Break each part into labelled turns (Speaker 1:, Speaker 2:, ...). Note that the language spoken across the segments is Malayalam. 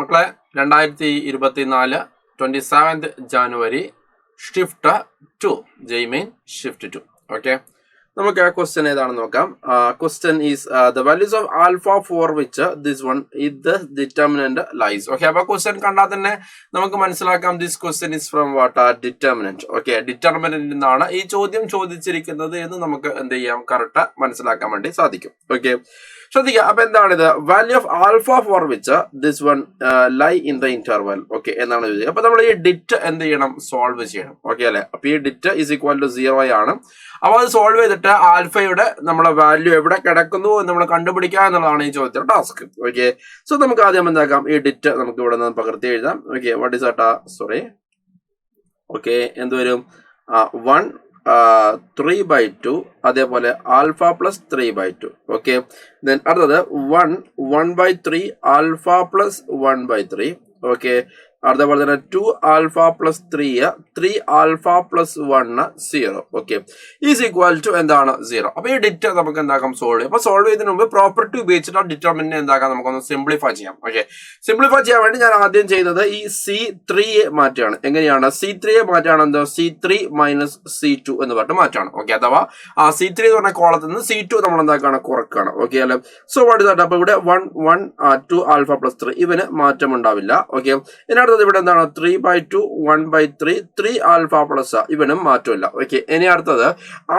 Speaker 1: മക്കളെ 2024 27th January shift 2 JEE main shift 2. Okay, നമുക്ക് ആ ക്വസ്റ്റ്യൻ ഏതാണെന്ന് നോക്കാം. Question is the values of alpha for which this one is the determinant lies. Okay, അപ്പൊ ക്വസ്റ്റ്യൻ കണ്ടാൽ തന്നെ നമുക്ക് മനസ്സിലാക്കാം this question is from what determinant. Okay, determinant നിന്നാണ് ഈ ചോദ്യം ചോദിച്ചിരിക്കുന്നത് എന്ന് നമുക്ക് എന്ത് ചെയ്യാം, കറക്റ്റ് മനസ്സിലാക്കാൻ വേണ്ടി സാധിക്കും. ഓക്കെ, ശ്രദ്ധിക്കുക. അപ്പൊ എന്താണിത്? Value of alpha for which this one lie in the interval. Okay എന്നാണ് ചോദിച്ചത്. അപ്പൊ നമ്മൾ ഈ ഡിറ്റ് എന്ത് ചെയ്യണം, സോൾവ് ചെയ്യണം. ഓക്കെ അല്ലെ? അപ്പൊ ഈ ഡിറ്റ് ഈസ് ഈക്വൽ ടു 0 ആണ്. അപ്പൊ അത് സോൾവ് ചെയ്തിട്ട് ആൽഫയുടെ നമ്മുടെ വാല്യൂ എവിടെ കിടക്കുന്നു എന്ന് നമ്മൾ കണ്ടുപിടിക്കുക എന്നുള്ളതാണ് ഈ ചോദ്യത്തിന്റെ ടാസ്ക്. ഓക്കെ, സോ നമുക്ക് ആദ്യം എന്താക്കാം, ഈ ഡിറ്റ് നമുക്ക് ഇവിടെ നിന്ന് പകർത്തി എഴുതാം. Okay, what is sorry. Okay, എന്ത് വരും? 1 3/2 അതേപോലെ ആൽഫ പ്ലസ് 3/2. ഓക്കെ, ദെൻ അടുത്തത് 1/3 ആൽഫ പ്ലസ് 1/3. ഓക്കെ, അതേപോലെ തന്നെ 2 alpha plus 3 alpha plus 1 0. Okay, is equal to എന്താണ് 0. അപ്പൊ ഈ ഡിറ്റ് നമുക്ക് എന്താക്കാം, സോൾവ് ചെയ്യാം. അപ്പൊ സോൾവ് ചെയ്തതിന് മുമ്പ് പ്രോപ്പർട്ടി ഉപയോഗിച്ചിട്ട് ആ ഡിറ്റർമിനെ എന്താക്കാം, നമുക്കൊന്ന് സിംപ്ലിഫൈ ചെയ്യാം. ഓക്കെ, സിംപ്ലിഫൈ ചെയ്യാൻ വേണ്ടി ഞാൻ ആദ്യം ചെയ്തത് ഈ C3 മാറ്റാണ്. എങ്ങനെയാണ് C3 മാറ്റാണ്? എന്താ C3 മൈനസ് C2 എന്ന് പറഞ്ഞിട്ട് മാറ്റാണ്. ഓക്കെ, അഥവാ ആ C3 എന്ന് പറഞ്ഞ കോളത്തിൽ നിന്ന് C2 നമ്മൾ എന്താക്കാണ്, കുറക്കാണ്. ഓക്കെ അല്ലെ? So what is that? അപ്പൊ ഇവിടെ 2 ആൽഫ പ്ലസ് 3 ഇവന് മാറ്റം ഉണ്ടാവില്ല. ഓക്കെ, ഇതിനടുത്ത് ഇവിടെ എന്താണ് 3/2 1/3 3 ആൽഫ പ്ലസ് ഇവനും മാറ്റമില്ല. ഓക്കെ, ഇനി അടുത്തത്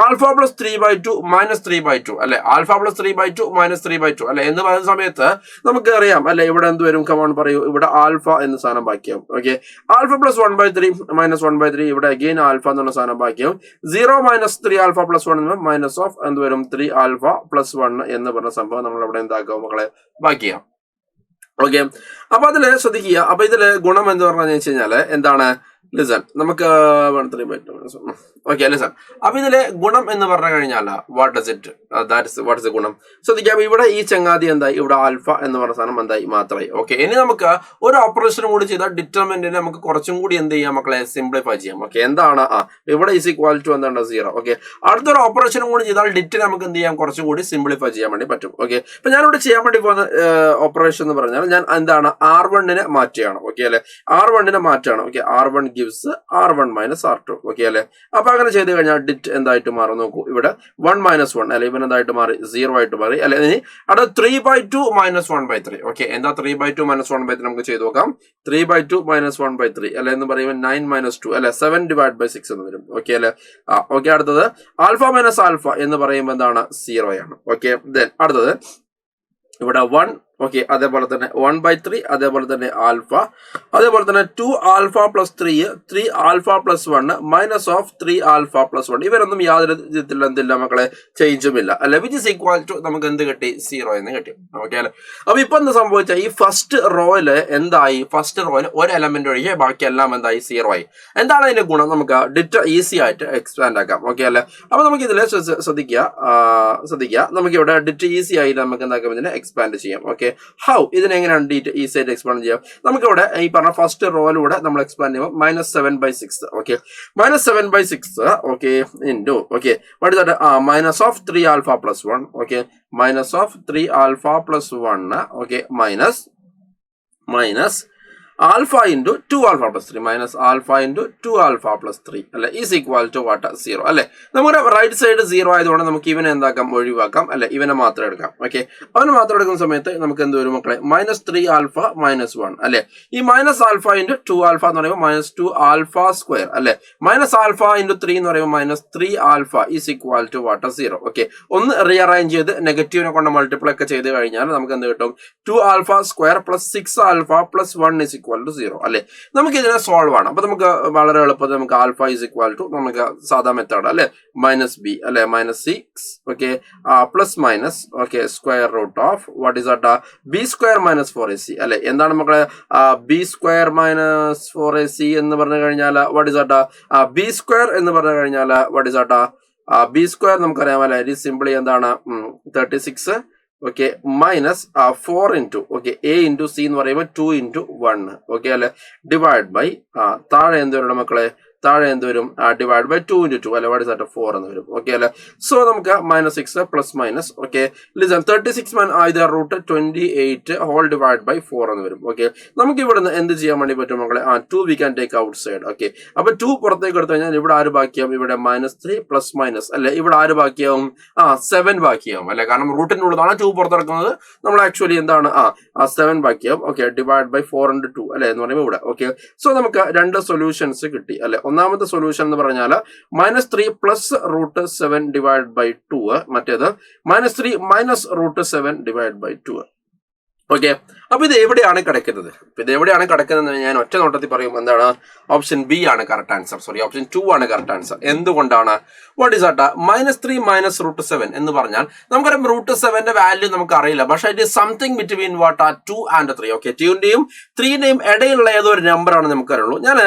Speaker 1: ആൽഫ പ്ലസ് 3/2 മൈനസ് 3/2 അല്ലെ? ആൽഫ പ്ലസ് 3/2 മൈനസ് 3/2 അല്ലെ എന്ന് പറയുന്ന സമയത്ത് നമുക്ക് അറിയാം അല്ലെ, ഇവിടെ എന്ത് വരും? കമോൺ പറയൂ. ഇവിടെ ആൽഫ എന്ന സാധനം ബാക്കിയാവും. ഓക്കെ, ആൽഫ പ്ലസ് 1/3 മൈനസ് 1/3 ഇവിടെ അഗെയിൻ ആൽഫ എന്നുള്ള സാധനം ബാക്കിയാവും. 0 minus 3 alpha plus 1 minus of എന്ത് വരും? 3 ആൽഫ പ്ലസ് 1 എന്ന് പറഞ്ഞ സംഭവം നമ്മൾ ഇവിടെ എന്താക്കുക മക്കളെ, ബാക്കിയാവും. ഓക്കെ, അപ്പൊ അതില് ശ്രദ്ധിക്കുക. അപ്പൊ ഇതില് ഗുണം എന്ന് പറഞ്ഞു വെച്ച് കഴിഞ്ഞാല് എന്താണ്? ലിസൺ, നമുക്ക് ഓക്കെ ലിസൺ. അപ്പൊ ഇതിലെ ഗുണം എന്ന് പറഞ്ഞു കഴിഞ്ഞാൽ വാട്ട് ഇസ് ഗുണം? ശ്രദ്ധിക്കാം. ഇവിടെ ഈ ചങ്ങാതി എന്തായി? ഇവിടെ ആൽഫ എന്ന് പറഞ്ഞ സാധനം എന്തായി? മാത്രമായി. ഓക്കെ, ഇനി നമുക്ക് ഒരു ഓപ്പറേഷൻ കൂടി ചെയ്താൽ ഡിറ്റർമിനന്റിനെ നമുക്ക് കുറച്ചും കൂടി എന്ത് ചെയ്യാം മക്കളെ, സിംപ്ലിഫൈ ചെയ്യാം. ഓക്കെ, എന്താണ്? ഇവിടെ ഈസ് ഈക്വൽ ടു എന്താണ്? 0. ഓക്കെ, അടുത്തൊരു ഓപ്പറേഷനും കൂടി ചെയ്താൽ ഡിറ്റ് നമുക്ക് എന്ത് ചെയ്യാം, കുറച്ചും കൂടി സിംപ്ലിഫൈ ചെയ്യാൻ വേണ്ടി പറ്റും. ഓക്കെ, അപ്പൊ ഞാനിവിടെ ചെയ്യാൻ വേണ്ടി പോകുന്ന ഓപ്പറേഷൻ എന്ന് പറഞ്ഞാൽ ഞാൻ എന്താണ്, R1 മാറ്റുകയാണ്. ഓക്കെ അല്ലെ? R1 മാറ്റുകയാണ്. Okay, R1 gives R1 minus R2. Okay അല്ലെ? അപ്പൊ അങ്ങനെ ചെയ്ത് കഴിഞ്ഞാൽ ഡിറ്റ് എന്തായിട്ട് മാറും നോക്കൂ. ഇവിടെ 1 - 1 അല്ലെ, ഇവൻ എന്തായിട്ട് മാറി? 0 ആയിട്ട് മാറി അല്ലെ? ഇനി അവിടെ 3/2 മൈനസ് 1/3. ഓക്കെ, എന്താ 3/2 മൈനസ് 1/3? നമുക്ക് ചെയ്ത് നോക്കാം. 3/2 മൈനസ് 1/3 അല്ലെ എന്ന് പറയുമ്പോൾ 9 - 2 അല്ലെ, 7/6 എന്ന് വരും. ഓക്കെ അല്ലെ? ഓക്കെ, അടുത്തത് ആൽഫ മൈനസ് ആൽഫ എന്ന് പറയുമ്പോൾ എന്താണ്? 0 ആണ്. ഓക്കെ, ദെൻ അടുത്തത് ഇവിടെ 1. ഓക്കെ, അതേപോലെ തന്നെ 1/3 അതേപോലെ തന്നെ ആൽഫ, അതേപോലെ തന്നെ 2 alpha plus 3 alpha plus 1 minus of 3 alpha plus 1. ഇവരൊന്നും യാതൊരു വിധത്തിൽ എന്തില്ല മക്കളെ, ചേഞ്ചും ഇല്ല അല്ലെ? വിച്ച് ഇസ് ഈക്വൽ ടു നമുക്ക് എന്ത് കിട്ടി? 0 എന്ന് കിട്ടി. ഓക്കെ അല്ലെ? അപ്പൊ ഇപ്പൊ എന്ത് സംഭവിച്ചാൽ ഈ ഫസ്റ്റ് റോയില് എന്തായി? ഫസ്റ്റ് റോയിൽ ഒരു എലമെന്റ് ഒഴികെ ബാക്കി എല്ലാം എന്തായി? 0 ആയി. എന്താണ് അതിന്റെ ഗുണം? നമുക്ക് ഡിറ്റ് ഈസി ആയിട്ട് എക്സ്പാൻഡ് ആക്കാം. ഓക്കെ അല്ലെ? അപ്പൊ നമുക്ക് ഇതിൽ ശ്രദ്ധിക്കുക. നമുക്ക് ഇവിടെ ഡിറ്റ് ഈസി ആയി നമുക്ക് എന്താക്കാം, ഇതിനെ എക്സ്പാൻഡ് ചെയ്യാം. Okay, how? ഇതിനെങ്ങനെയാണ് ഡിറ്റ് ഈസി ആയിട്ട് എക്സ്പാൻഡ് ചെയ്യാം? നമുക്കിവിടെ ഈ പറഞ്ഞ ഫസ്റ്റ് റോയിലൂടെ നമ്മൾ എക്സ്പാൻഡ് ചെയ്യുമ്പോൾ -7/6. Okay, -7/6 okay into okay what is that? Minus of 3 alpha plus 1. Okay, minus of 3 alpha plus 1. Okay, minus alpha into 2 alpha plus 3 minus alpha into 2 alpha plus 3 അല്ലെ, ഈസ് ഈക്വൽ ടു വാട്ട്? 0 അല്ലെ? നമ്മുടെ റൈറ്റ് സൈഡ് 0 ആയതുകൊണ്ട് നമുക്ക് ഇവനെ എന്താക്കാം, ഒഴിവാക്കാം അല്ലെ? ഇവനെ മാത്രം എടുക്കാം. ഓക്കെ, അവന് മാത്രം എടുക്കുന്ന സമയത്ത് നമുക്ക് എന്ത് വരും മക്കളെ? -3 ആൽഫ മൈനസ് 1 അല്ലെ? ഈ മൈനസ് ആൽഫ ഇൻറ്റു 2 ആൽഫ എന്ന് പറയുമ്പോൾ -2 ആൽഫ സ്ക്വയർ അല്ലെ? മൈനസ് ആൽഫ ഇൻറ്റു 3 എന്ന് പറയുമ്പോൾ -3 alpha is equal to what? 0. Okay, ഒന്ന് റീഅറേഞ്ച് ചെയ്ത് നെഗറ്റീവിനെ കൊണ്ട് മൾട്ടിപ്ലൈ ഒക്കെ ചെയ്ത് കഴിഞ്ഞാൽ നമുക്ക് എന്ത് കിട്ടും? 2 alpha square plus 6 alpha plus 1 is equal to 0 അല്ലെ? നമുക്ക് ഇതിനെ സോൾവ് ആണ്. അപ്പൊ നമുക്ക് വളരെ എളുപ്പത്തിൽ നമുക്ക് ആൽഫ ഈസ് ഈക്വൽ ടു നമുക്ക് സാധാ മെത്തേഡ് അല്ലെ, -b അല്ലെ, -6 okay plus minus okay square root of what is that? b² - 4ac അല്ലെ? എന്താണ് മക്കളെ b² - 4ac എന്ന് പറഞ്ഞു കഴിഞ്ഞാൽ വാട്ട് ഈസ് ദാറ്റ്? b² എന്ന് പറഞ്ഞു കഴിഞ്ഞാൽ വാട്ട് ഈസ് ദാറ്റ്? b² നമുക്കറിയാം അല്ലെ? ഇത് സിംപ്ലി എന്താണ്? 36 okay minus 4 into okay a into c എന്ന് പറയുമ്പോൾ 2 ഇൻറ്റു 1. ഓക്കെ അല്ലെ? ഡിവൈഡ് ബൈ താഴെ എന്ത് വരണം മക്കളെ? താഴെ എന്ത് വരും ഡിവൈഡ് ബൈ 2 into 2 അല്ലെ വാട്ട് ഇസ് ദാറ്റ് 4 എന്ന് വരും ഓക്കെ അല്ലെ സോ നമുക്ക് -6 plus minus okay listen 36 either root 28 whole divided by 4 എന്ന് വരും ഓക്കെ നമുക്ക് ഇവിടുന്ന് എന്ത് ചെയ്യാൻ വേണ്ടി പറ്റും മക്കളെ 2 we can take outside okay അപ്പൊ 2 പുറത്തേക്ക് എടുത്തു കഴിഞ്ഞാൽ ഇവിടെ ആര് ബാക്കിയാവും ഇവിടെ -3 പ്ലസ് മൈനസ് അല്ലെ ഇവിടെ ആര് ബാക്കിയാവും 7 ബാക്കിയാവും അല്ലെ കാരണം റൂട്ടിന്റെ ഉള്ളതാണ് 2 പുറത്തെടുക്കുന്നത് നമ്മൾ ആക്ച്വലി എന്താണ് 7 ബാക്കിയാവും ഓക്കെ ഡിവൈഡ് ബൈ 4 into 2 അല്ലെ എന്ന് പറയുമ്പോൾ ഇവിടെ ഓക്കെ സോ നമുക്ക് രണ്ട് സൊല്യൂഷൻസ് കിട്ടി അല്ലെ ഒന്നാമത്തെ സൊല്യൂഷൻ എന്ന് പറഞ്ഞാൽ -3 പ്ലസ് റൂട്ട് 7 ഡിവൈഡ് ബൈ 2 മറ്റേത് -3 minus root 7 divide by 2 okay അപ്പൊ ഇത് എവിടെയാണ് കിടക്കുന്നത് ഞാൻ ഒറ്റ നോട്ടത്തിൽ പറയും എന്താണ് ഓപ്ഷൻ ബി ആണ് കറക്റ്റ് ആൻസർ സോറി ഓപ്ഷൻ 2 ആണ് കറക്റ്റ് ആൻസർ എന്തുകൊണ്ടാണ് what is that -3 minus root 7 എന്ന് പറഞ്ഞാൽ നമുക്കറിയാം റൂട്ട് 7ന്റെ വാല്യൂ നമുക്ക് അറിയില്ല പക്ഷെ it is something between what 2 and 3 okay 2ന്റെയും 3ന്റെയും ഇടയിലുള്ള ഏതോ ഒരു നമ്പർ ആണ് നമുക്ക് അറിയുള്ളൂ ഞാൻ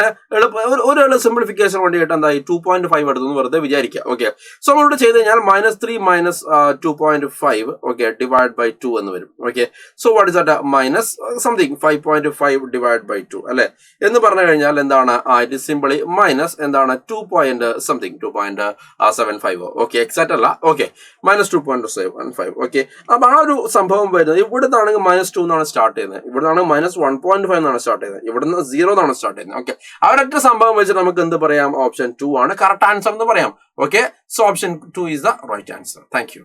Speaker 1: ഒരു സിംപ്ലിഫിക്കേഷൻ വേണ്ടിയിട്ട് എന്തായി 2.5 എടുത്തു വെറുതെ വിചാരിക്കുക ഓക്കെ സോ നമ്മളിവിടെ ചെയ്ത് കഴിഞ്ഞാൽ -3 മൈനസ് 2.5 ഓക്കെ ഡിവൈഡ് ബൈ 2 എന്ന് വരും okay so what is that minus something 5.5 divide by 2 അല്ലെ എന്ന് പറഞ്ഞു കഴിഞ്ഞാൽ എന്താണ് ഇറ്റ് ഇസ് സിംപിളി മൈനസ് എന്താണ് 2.75 ഓക്കെ എക്സാക്ട് അല്ല ഓക്കെ -2.75 ഓക്കെ അപ്പൊ ആ ഒരു സംഭവം വരുന്നത് ഇവിടുന്നാണെങ്കിൽ -2 എന്നാണ് സ്റ്റാർട്ട് ചെയ്യുന്നത് ഇവിടുന്നാണ് -1.5 എന്നാണ് സ്റ്റാർട്ട് ചെയ്യുന്നത് ഇവിടുന്ന് 0 എന്നാണ് സ്റ്റാർട്ട് ചെയ്യുന്നത് ഓക്കെ ആ ഒരൊറ്റ സംഭവം വെച്ചിട്ട് നമുക്ക് എന്ത് പറയാം ഓപ്ഷൻ 2 ആണ് കറക്റ്റ് ആൻസർ എന്ന് പറയാം okay so option 2 is the right answer. Thank you.